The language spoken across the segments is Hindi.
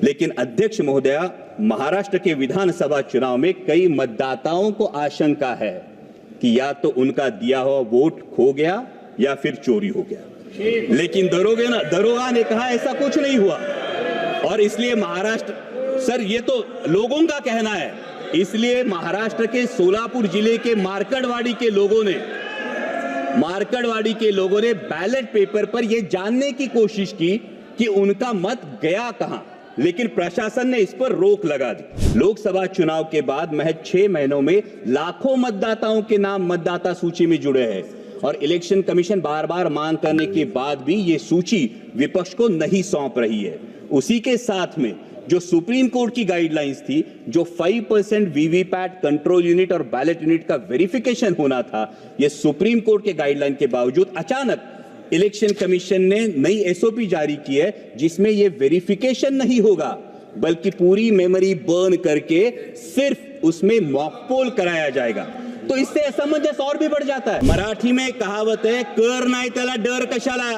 लेकिन अध्यक्ष महोदया, महाराष्ट्र के विधानसभा चुनाव में कई मतदाताओं को आशंका है कि या तो उनका दिया हुआ वोट खो गया या फिर चोरी हो गया। लेकिन दरोगा ने कहा ऐसा कुछ नहीं हुआ और इसलिए महाराष्ट्र, सर ये तो लोगों का कहना है, इसलिए महाराष्ट्र के सोलापुर जिले के मार्कड़वाड़ी के लोगों ने बैलेट पेपर पर यह जानने की कोशिश की कि उनका मत गया कहां, लेकिन प्रशासन ने इस पर रोक लगा दी। लोकसभा चुनाव के बाद महज 6 महीनों में लाखों मतदाताओं के नाम मतदाता सूची में जुड़े हैं और इलेक्शन कमीशन बार बार मांग करने के बाद भी ये सूची विपक्ष को नहीं सौंप रही है। उसी के साथ में जो सुप्रीम कोर्ट की गाइडलाइंस थी, जो 5% वीवीपैट कंट्रोल यूनिट और बैलेट यूनिट का वेरिफिकेशन होना था, ये सुप्रीम कोर्ट के गाइडलाइन के बावजूद अचानक इलेक्शन कमीशन ने नई एसओपी जारी की है जिसमें ये वेरिफिकेशन नहीं होगा बल्कि पूरी मेमोरी बर्न करके सिर्फ उसमें मॉक पोल कराया जाएगा। तो इससे असमंजस और भी बढ़ जाता है। मराठी में कहावत है, कर नाही त्याला डर कशाला,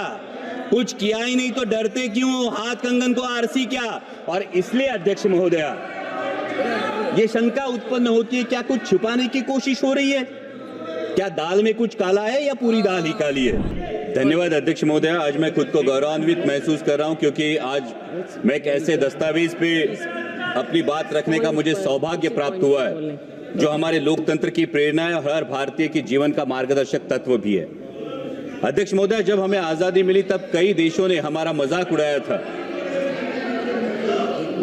कुछ किया ही नहीं तो डरते क्यों, हाथ कंगन को आरसी क्या। और इसलिए अध्यक्ष महोदया, ये शंका उत्पन्न होती है क्या कुछ छुपाने की कोशिश हो रही है, क्या दाल में कुछ काला है या पूरी दाल ही काली है। धन्यवाद अध्यक्ष महोदया, आज मैं खुद को गौरवान्वित महसूस कर रहा हूं क्योंकि आज मैं एक ऐसे दस्तावेज पे अपनी बात रखने का मुझे सौभाग्य प्राप्त हुआ है जो हमारे लोकतंत्र की प्रेरणा है और हर भारतीय के जीवन का मार्गदर्शक तत्व भी है। अध्यक्ष महोदय, जब हमें आजादी मिली तब कई देशों ने हमारा मजाक उड़ाया था,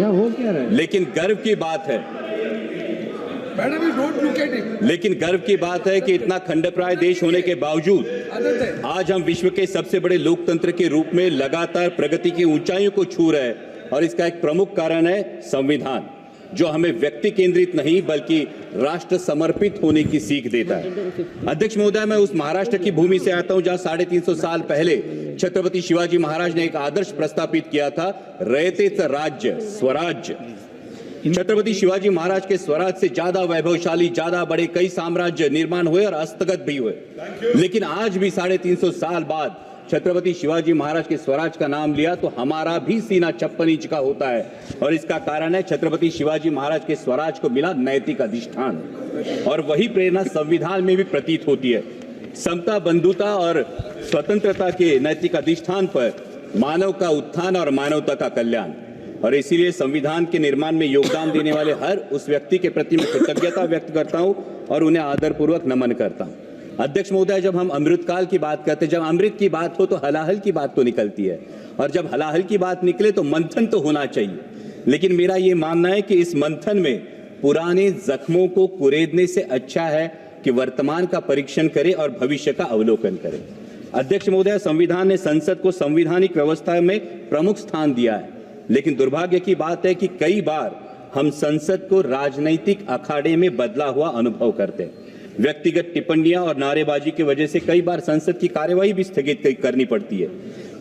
हो क्या रहा है? लेकिन गर्व की बात है कि इतना खंडप्राय देश होने के बावजूद आज हम विश्व के सबसे बड़े लोकतंत्र के रूप में लगातार प्रगति की ऊंचाइयों को छू रहे हैं और इसका एक प्रमुख कारण है संविधान, जो हमें व्यक्ति केंद्रित नहीं बल्कि राष्ट्र समर्पित होने की सीख देता है। अध्यक्ष महोदय, मैं उस महाराष्ट्र की भूमि से आता हूं जहां 350 साल पहले छत्रपति शिवाजी महाराज ने एक आदर्श प्रस्तापित किया था, रयतेच राज्य स्वराज्य। छत्रपति शिवाजी महाराज के स्वराज से ज्यादा वैभवशाली, ज्यादा बड़े कई साम्राज्य निर्माण हुए और हस्तगत भी हुए, लेकिन आज भी 350 साल बाद छत्रपति शिवाजी महाराज के स्वराज का नाम लिया तो हमारा भी सीना 56 इंच का होता है और इसका कारण है छत्रपति शिवाजी महाराज के स्वराज को मिला नैतिक अधिष्ठान और वही प्रेरणा संविधान में भी प्रतीत होती है। समता, बंधुता और स्वतंत्रता के नैतिक अधिष्ठान पर मानव का उत्थान और मानवता का कल्याण, और इसीलिए संविधान के निर्माण में योगदान देने वाले हर उस व्यक्ति के प्रति मैं कृतज्ञता व्यक्त करता हूं और उन्हें आदरपूर्वक नमन करता हूं। अध्यक्ष महोदय, जब हम अमृतकाल की बात करते हैं, जब अमृत की बात हो तो हलाहल की बात तो निकलती है और जब हलाहल की बात निकले तो मंथन तो होना चाहिए, लेकिन मेरा ये मानना है कि इस मंथन में पुराने जख्मों को कुरेदने से अच्छा है कि वर्तमान का परीक्षण करें और भविष्य का अवलोकन करें। अध्यक्ष महोदय, संविधान ने संसद को संवैधानिक व्यवस्था में प्रमुख स्थान दिया है, लेकिन दुर्भाग्य की बात है कि कई बार हम संसद को राजनीतिक अखाड़े में बदला हुआ अनुभव करते हैं। व्यक्तिगत टिप्पणियां और नारेबाजी की वजह से कई बार संसद की कार्यवाही भी स्थगित करनी पड़ती है।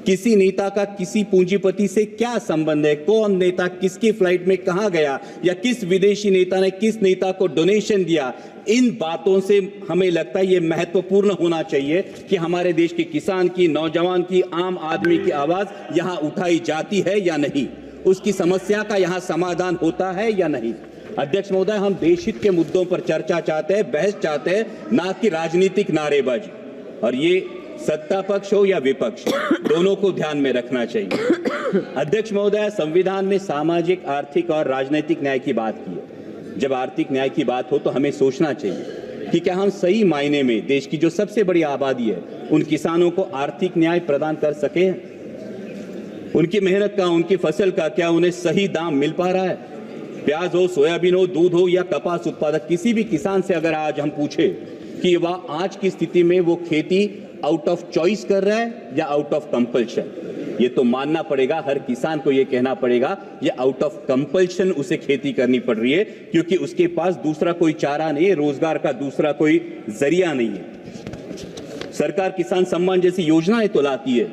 किसी नेता का किसी पूंजीपति से क्या संबंध है, कौन नेता किसकी फ्लाइट में कहां गया या किस विदेशी नेता ने किस नेता को डोनेशन दिया, इन बातों से हमें लगता है ये महत्वपूर्ण होना चाहिए कि हमारे देश के किसान की, नौजवान की, आम आदमी की आवाज यहां उठाई जाती है या नहीं, उसकी समस्या का यहां समाधान होता है या नहीं। अध्यक्ष महोदय, हम देश हित के मुद्दों पर चर्चा चाहते हैं, बहस चाहते हैं, ना कि राजनीतिक नारेबाजी, और ये सत्ता पक्ष हो या विपक्ष, दोनों को ध्यान में रखना चाहिए। अध्यक्ष महोदय, संविधान में सामाजिक, आर्थिक और राजनीतिक न्याय की बात की है। जब आर्थिक न्याय की बात हो तो हमें सोचना चाहिए कि क्या हम सही मायने में देश की जो सबसे बड़ी आबादी है उन किसानों को आर्थिक न्याय प्रदान कर सके, उनकी मेहनत का, उनकी फसल का क्या उन्हें सही दाम मिल पा रहा है। प्याज हो, सोयाबीन हो, दूध हो या कपास उत्पादक, किसी भी किसान से अगर आज हम पूछे कि वह आज की स्थिति में वो खेती आउट ऑफ चॉइस कर रहा है या आउट ऑफ कंपल्शन, ये तो मानना पड़ेगा, हर किसान को ये कहना पड़ेगा ये आउट ऑफ कंपल्शन उसे खेती करनी पड़ रही है, क्योंकि उसके पास दूसरा कोई चारा नहीं है, रोजगार का दूसरा कोई जरिया नहीं है। सरकार किसान सम्मान जैसी योजनाएं तो लाती है,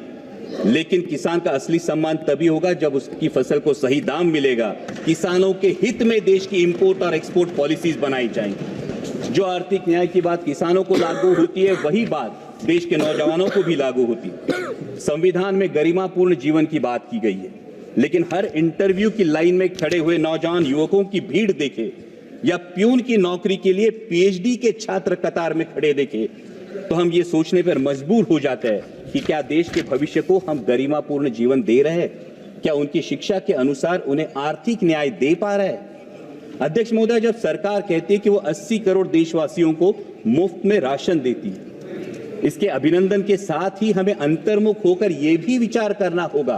लेकिन किसान का असली सम्मान तभी होगा जब उसकी फसल को सही दाम मिलेगा। किसानों के हित में देश की इंपोर्ट और एक्सपोर्ट पॉलिसीज बनाई जाएंगी। जो आर्थिक न्याय की बात किसानों को लागू होती है, वही बात देश के नौजवानों को भी लागू होती है। संविधान में गरिमापूर्ण जीवन की बात की गई है, लेकिन हर इंटरव्यू की लाइन में खड़े हुए नौजवान युवकों की भीड़ देखे या प्यून की नौकरी के लिए पीएचडी के छात्र कतार में खड़े देखे तो हम ये सोचने पर मजबूर हो जाते हैं कि क्या देश के भविष्य को हम गरिमापूर्ण जीवन दे रहे हैं? क्या उनकी शिक्षा के अनुसार उन्हें आर्थिक न्याय दे पा रहे हैं? अध्यक्ष महोदय, जब सरकार कहती है कि वो 80 करोड़ देशवासियों को मुफ्त में राशन देती है, इसके अभिनंदन के साथ ही हमें अंतर्मुख होकर यह भी विचार करना होगा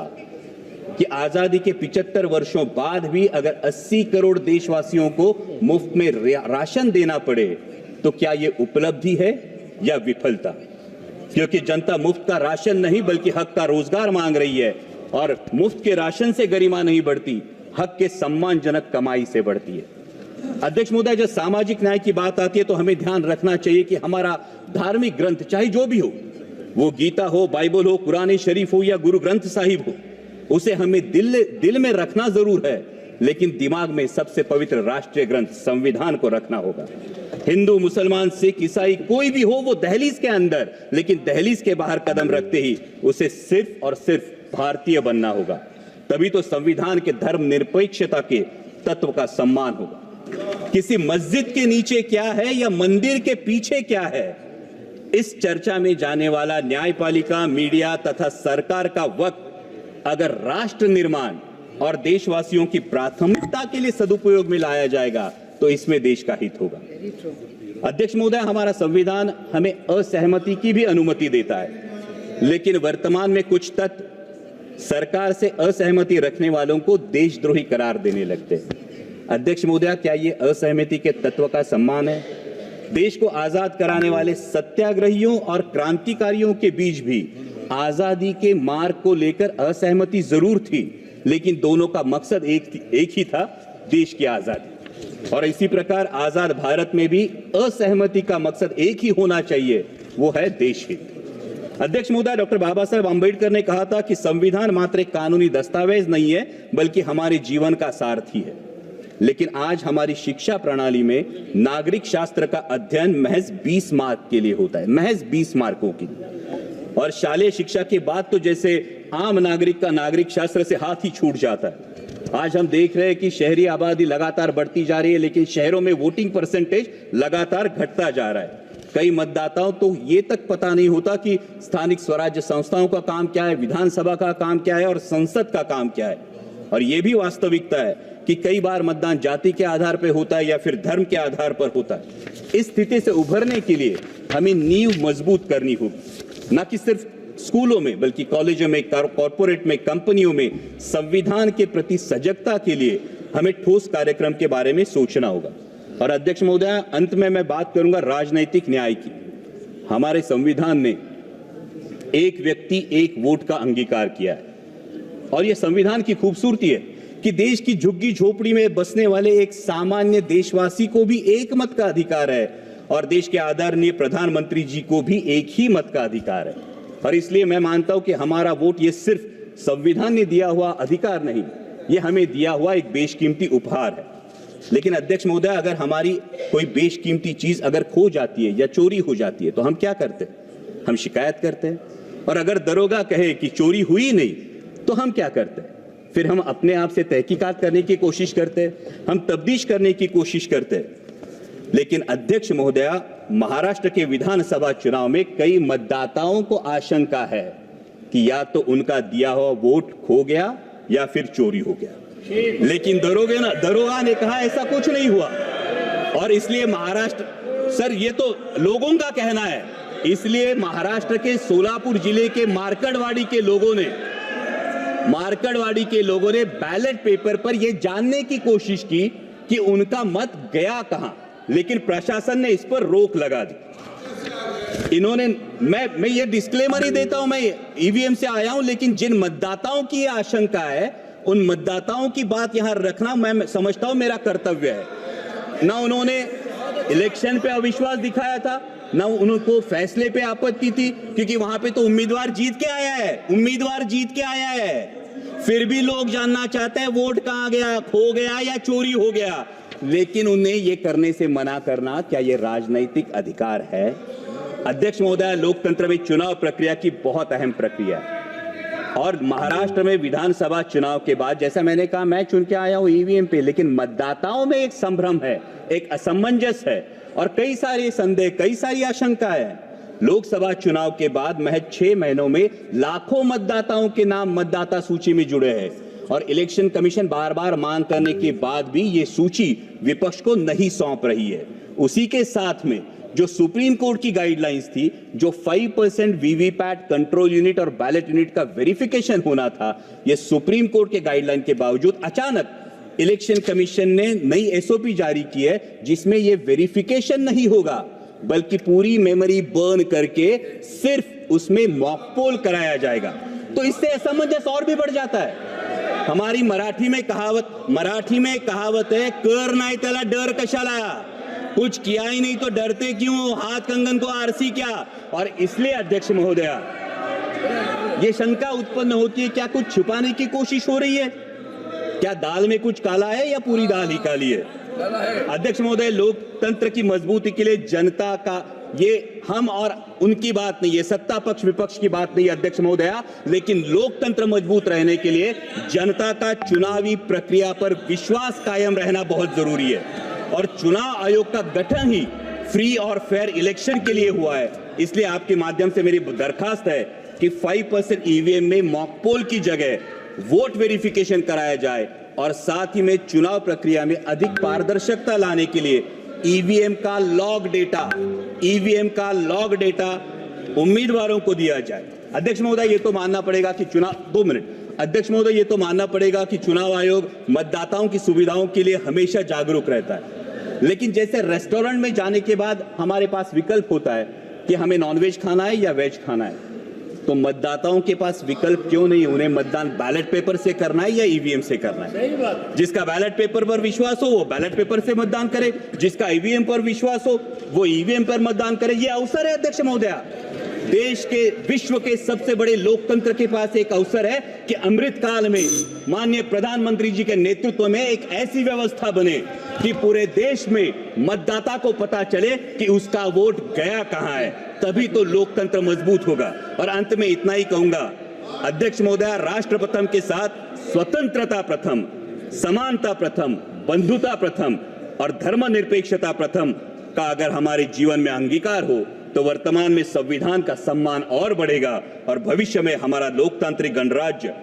कि आजादी के 75 वर्षों बाद भी अगर 80 करोड़ देशवासियों को मुफ्त में राशन देना पड़े तो क्या यह उपलब्धि है या विफलता? क्योंकि जनता मुफ्त का राशन नहीं बल्कि हक का रोजगार मांग रही है, और मुफ्त के राशन से गरिमा नहीं बढ़ती, हक के सम्मानजनक कमाई से बढ़ती है। अध्यक्ष महोदय, जब सामाजिक न्याय की बात आती है तो हमें ध्यान रखना चाहिए कि हमारा धार्मिक ग्रंथ चाहे जो भी हो, वो गीता हो, बाइबल हो, कुरान शरीफ हो या गुरु ग्रंथ साहिब हो, उसे हमें दिल में रखना जरूर है, लेकिन दिमाग में सबसे पवित्र राष्ट्रीय ग्रंथ संविधान को रखना होगा। हिंदू, मुसलमान, सिख, ईसाई कोई भी हो, वो दहलीज के अंदर, लेकिन दहलीज के बाहर कदम रखते ही उसे सिर्फ और सिर्फ भारतीय बनना होगा। तभी तो संविधान के धर्मनिरपेक्षता के तत्व का सम्मान होगा। किसी मस्जिद के नीचे क्या है या मंदिर के पीछे क्या है, इस चर्चा में जाने वाला न्यायपालिका, मीडिया तथा सरकार का वक्त अगर राष्ट्र निर्माण और देशवासियों की प्राथमिकता के लिए सदुपयोग में लाया जाएगा तो इसमें देश का हित होगा। अध्यक्ष महोदय, हमारा संविधान हमें असहमति की भी अनुमति देता है, लेकिन वर्तमान में कुछ तत्व सरकार से असहमति रखने वालों को देशद्रोही करार देने लगते हैं। अध्यक्ष महोदय, क्या ये असहमति के तत्व का सम्मान है? देश को आजाद कराने वाले सत्याग्रहियों और क्रांतिकारियों के बीच भी आजादी के मार्ग को लेकर असहमति जरूर थी, लेकिन दोनों का मकसद एक ही था, देश की आजादी। और इसी प्रकार आजाद भारत में भी असहमति का मकसद एक ही होना चाहिए, वो है देश हित। अध्यक्ष महोदय, डॉक्टर बाबा साहेब आंबेडकर ने कहा था कि संविधान मात्र एक कानूनी दस्तावेज नहीं है बल्कि हमारे जीवन का सारथी है। लेकिन आज हमारी शिक्षा प्रणाली में नागरिक शास्त्र का अध्ययन महज 20 मार्क के लिए होता है, महज 20 मार्कों के लिए। और शालेय शिक्षा के बाद तो जैसे आम नागरिक का नागरिक शास्त्र से हाथ ही छूट जाता है। आज हम देख रहे हैं कि शहरी आबादी लगातार बढ़ती जा रही है, लेकिन शहरों में वोटिंग परसेंटेज लगातार घटता जा रहा है। कई मतदाताओं तो ये तक पता नहीं होता कि स्थानिक स्वराज्य संस्थाओं का काम क्या है, विधानसभा का काम क्या है और संसद का काम क्या है। और ये भी वास्तविकता है कि कई बार मतदान जाति के आधार पर होता है या फिर धर्म के आधार पर होता है। इस स्थिति से उभरने के लिए हमें नींव मजबूत करनी होगी, न कि सिर्फ स्कूलों में बल्कि कॉलेजों में, कॉर्पोरेट में, कंपनियों में संविधान के प्रति सजगता के लिए हमें ठोस कार्यक्रम के बारे में सोचना होगा। और अध्यक्ष महोदय, अंत में मैं बात करूंगा राजनीतिक न्याय की। हमारे संविधान ने एक व्यक्ति एक वोट का अंगीकार किया है, और यह संविधान की खूबसूरती है कि देश की झुग्गी झोपड़ी में बसने वाले एक सामान्य देशवासी को भी एक मत का अधिकार है, और देश के आदरणीय प्रधानमंत्री जी को भी एक ही मत का अधिकार है। और इसलिए मैं मानता हूं कि हमारा वोट ये सिर्फ संविधान ने दिया हुआ अधिकार नहीं, ये हमें दिया हुआ एक बेशकीमती उपहार है। लेकिन अध्यक्ष महोदय, अगर हमारी कोई बेशकीमती चीज अगर खो जाती है या चोरी हो जाती है तो हम क्या करते हैं? हम शिकायत करते हैं। और अगर दरोगा कहे कि चोरी हुई नहीं तो हम क्या करते हैं? फिर हम अपने आप से तहकीकात करने की कोशिश करते हैं, हम तफ्तीश करने की कोशिश करते हैं। लेकिन अध्यक्ष महोदया, महाराष्ट्र के विधानसभा चुनाव में कई मतदाताओं को आशंका है कि या तो उनका दिया हुआ वोट खो गया या फिर चोरी हो गया। लेकिन दरोगा ने कहा ऐसा कुछ नहीं हुआ। और इसलिए महाराष्ट्र, सर ये तो लोगों का कहना है, इसलिए महाराष्ट्र के सोलापुर जिले के मार्कड़वाड़ी के लोगों ने बैलेट पेपर पर यह जानने की कोशिश की कि उनका मत गया कहां, लेकिन प्रशासन ने इस पर रोक लगा दी। इन्होंने, मैं ये डिस्क्लेमर ही देता हूं, मैं ईवीएम से आया हूं, लेकिन जिन मतदाताओं की यह आशंका है उन मतदाताओं की बात यहां रखना मैं समझता हूं मेरा कर्तव्य है। ना उन्होंने इलेक्शन पे अविश्वास दिखाया था, ना उनको फैसले पे आपत्ति थी, क्योंकि वहां पे तो उम्मीदवार जीत के आया है। फिर भी लोग जानना चाहते हैं वोट कहां गया, खो गया या चोरी हो गया। लेकिन उन्हें यह करने से मना करना, क्या यह राजनीतिक अधिकार है? अध्यक्ष महोदय, लोकतंत्र में चुनाव प्रक्रिया की बहुत अहम प्रक्रिया है। और महाराष्ट्र में विधानसभा चुनाव के बाद, जैसा मैंने कहा, मैं चुन के आया हूं ईवीएम पे, लेकिन मतदाताओं में एक संभ्रम है, एक असमंजस है और कई सारे संदेह, कई सारी आशंकाएं हैं। लोकसभा चुनाव के बाद महज 6 महीनों में लाखों मतदाताओं के नाम मतदाता सूची में जुड़े हैं और इलेक्शन कमीशन बार बार मांग करने के बाद भी ये सूची विपक्ष को नहीं सौंप रही है। उसी के साथ में जो सुप्रीम कोर्ट की गाइडलाइंस थी, जो 5% वीवीपैट कंट्रोल यूनिट और बैलेट यूनिट का वेरिफिकेशन होना था, ये सुप्रीम कोर्ट के गाइडलाइन के बावजूद अचानक इलेक्शन कमीशन ने नई एसओपी जारी की है जिसमें ये वेरिफिकेशन नहीं होगा बल्कि पूरी मेमोरी बर्न करके सिर्फ उसमें मॉक पोल कराया जाएगा। तो इससे असमंजस और भी बढ़ जाता है। हमारी मराठी में कहावत है, कर नाही त्याला डर कशाला, कुछ किया ही नहीं तो डरते क्यों, हाथ कंगन को आरसी क्या। और इसलिए अध्यक्ष महोदया, ये शंका उत्पन्न होती है, क्या कुछ छुपाने की कोशिश हो रही है? क्या दाल में कुछ काला है या पूरी दाल ही काली है? अध्यक्ष महोदय, लोकतंत्र की मजबूती के लिए जनता का, ये हम और उनकी बात नहीं है, सत्ता पक्ष विपक्ष की बात नहीं है अध्यक्ष महोदया, लेकिन लोकतंत्र मजबूत रहने के लिए जनता का चुनावी प्रक्रिया पर विश्वास कायम रहना बहुत जरूरी है। और चुनाव आयोग का गठन ही फ्री और फेयर इलेक्शन के लिए हुआ है। इसलिए आपके माध्यम से मेरी दरखास्त है कि 5% ईवीएम में मॉक पोल की जगह वोट वेरिफिकेशन कराया जाए और साथ ही में चुनाव प्रक्रिया में अधिक पारदर्शिता लाने के लिए ईवीएम का लॉग डेटा उम्मीदवारों को दिया जाए। अध्यक्ष महोदय, ये तो मानना पड़ेगा कि चुनाव आयोग मतदाताओं की सुविधाओं के लिए हमेशा जागरूक रहता है, लेकिन जैसे रेस्टोरेंट में जाने के बाद हमारे पास विकल्प होता है कि हमें नॉनवेज खाना है या वेज खाना है, तो मतदाताओं के पास विकल्प क्यों नहीं? उन्हें मतदान बैलेट पेपर से करना है या ईवीएम से करना है? जिसका बैलेट पेपर पर विश्वास हो वो बैलेट पेपर से मतदान करे, जिसका ईवीएम पर विश्वास हो वो ईवीएम पर मतदान करे। ये अवसर है अध्यक्ष महोदया, देश के, विश्व के सबसे बड़े लोकतंत्र के पास एक अवसर है कि अमृत काल में माननीय प्रधानमंत्री जी के नेतृत्व में एक ऐसी व्यवस्था बने कि पूरे देश में मतदाता को पता चले कि उसका वोट गया कहां है, तभी तो लोकतंत्र मजबूत होगा। और अंत में इतना ही कहूंगा अध्यक्ष महोदया, राष्ट्र प्रथम के साथ स्वतंत्रता प्रथम, समानता प्रथम, बंधुता प्रथम और धर्मनिरपेक्षता प्रथम का अगर हमारे जीवन में अंगीकार हो तो वर्तमान में संविधान का सम्मान और बढ़ेगा और भविष्य में हमारा लोकतांत्रिक गणराज्य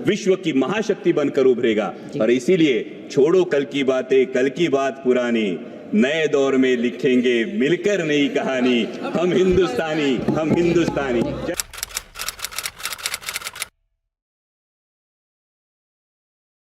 विश्व की महाशक्ति बनकर उभरेगा। और इसीलिए छोड़ो कल की बातें, कल की बात पुरानी, नए दौर में लिखेंगे मिलकर नई कहानी, हम हिंदुस्तानी।